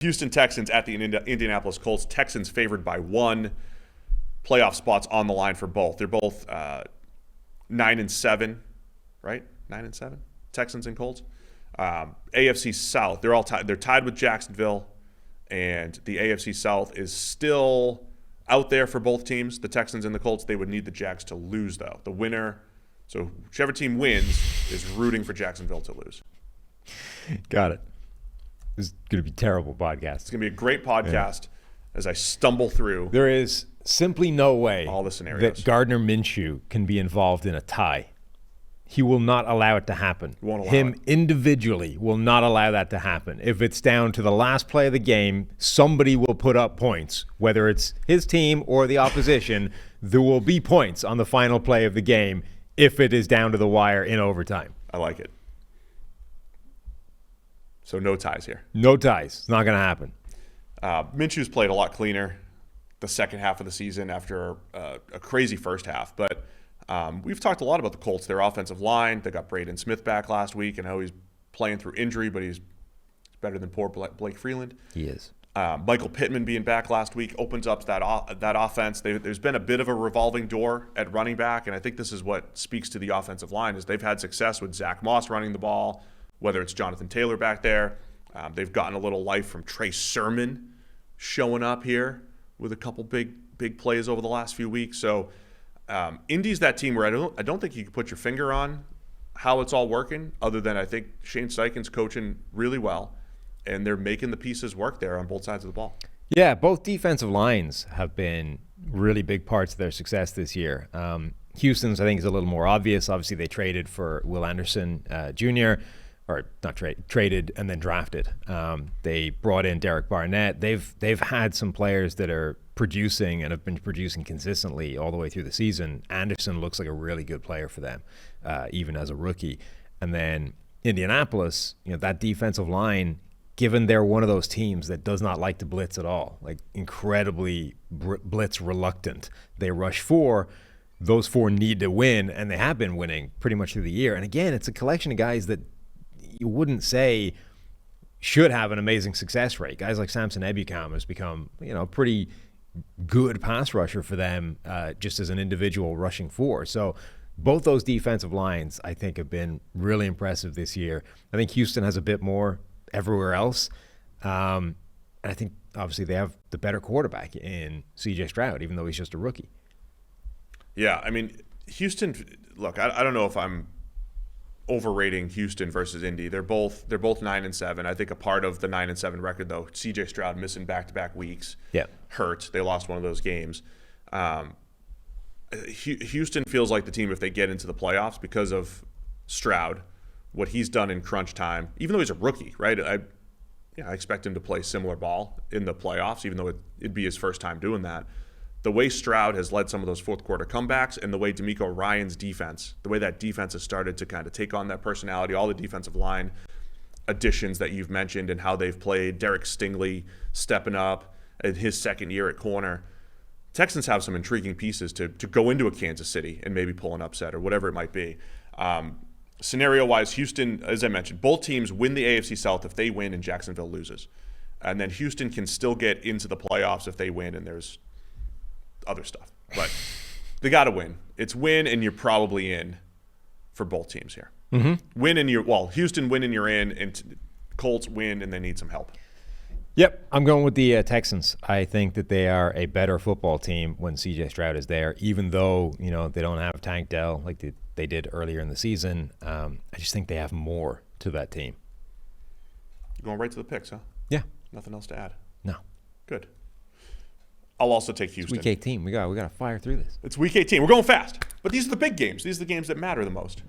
Houston Texans at the Indianapolis Colts. Texans favored by 1. Playoff spots on the line for both. They're both 9-7, right? 9-7. Texans and Colts. AFC South. They're all tied. They're tied with Jacksonville, and the AFC South is still out there for both teams. The Texans and the Colts. They would need the Jags to lose, though. The winner. So whichever team wins is rooting for Jacksonville to lose. Got it. This is going to be a terrible podcast. It's going to be a great podcast as I stumble through. There is simply no way all the scenarios that Gardner Minshew can be involved in a tie. He will not allow it to happen. Him individually will not allow that to happen. If it's down to the last play of the game, somebody will put up points. Whether it's his team or the opposition, there will be points on the final play of the game if it is down to the wire in overtime. I like it. So no ties here. No ties. It's not going to happen. Minshew's played a lot cleaner the second half of the season after a crazy first half. But we've talked a lot about the Colts, their offensive line. They got Braden Smith back last week and how he's playing through injury, but he's better than poor Blake Freeland. He is. Michael Pittman being back last week opens up that offense. There's been a bit of a revolving door at running back, and I think this is what speaks to the offensive line is they've had success with Zach Moss running the ball, whether it's Jonathan Taylor back there. They've gotten a little life from Trey Sermon showing up here with a couple big plays over the last few weeks. So Indy's that team where I don't think you can put your finger on how it's all working, other than I think Shane Steichen's coaching really well, and they're making the pieces work there on both sides of the ball. Yeah, both defensive lines have been really big parts of their success this year. Houston's, I think, is a little more obvious. Obviously, they traded for Will Anderson Jr., or not traded and then drafted. They brought in Derek Barnett. They've had some players that are producing and have been producing consistently all the way through the season. Anderson looks like a really good player for them, even as a rookie. And then Indianapolis, that defensive line, given they're one of those teams that does not like to blitz at all, like incredibly blitz reluctant. They rush 4. Those 4 need to win, and they have been winning pretty much through the year. And again, it's a collection of guys that you wouldn't say should have an amazing success rate. Guys like Samson Ebukam has become, a pretty good pass rusher for them, just as an individual rushing 4. So both those defensive lines, I think, have been really impressive this year. I think Houston has a bit more everywhere else. And I think, obviously, they have the better quarterback in C.J. Stroud, even though he's just a rookie. Yeah, I mean, Houston, look, I don't know if I'm overrating Houston versus Indy. They're both 9-7. I think a part of the 9-7 record, though, C.J. Stroud missing back-to-back weeks hurt. They lost one of those games. Houston feels like the team if they get into the playoffs because of Stroud, what he's done in crunch time, even though he's a rookie, right? I expect him to play similar ball in the playoffs, even though it'd be his first time doing that. The way Stroud has led some of those fourth quarter comebacks and the way D'Amico Ryan's defense, the way that defense has started to kind of take on that personality, all the defensive line additions that you've mentioned and how they've played, Derek Stingley stepping up in his second year at corner. Texans have some intriguing pieces to go into a Kansas City and maybe pull an upset or whatever it might be. Scenario-wise, Houston, as I mentioned, both teams win the AFC South if they win and Jacksonville loses. And then Houston can still get into the playoffs if they win and there's other stuff. But they got to win. It's win and you're probably in for both teams here. Mm-hmm. Houston win and you're in, and Colts win and they need some help. Yep, I'm going with the Texans. I think that they are a better football team when C.J. Stroud is there, even though they don't have Tank Dell like they did earlier in the season. I just think they have more to that team. You're going right to the picks, huh? Yeah. Nothing else to add? No. Good. I'll also take Houston. It's Week 18. We got to fire through this. It's Week 18. We're going fast. But these are the big games. These are the games that matter the most.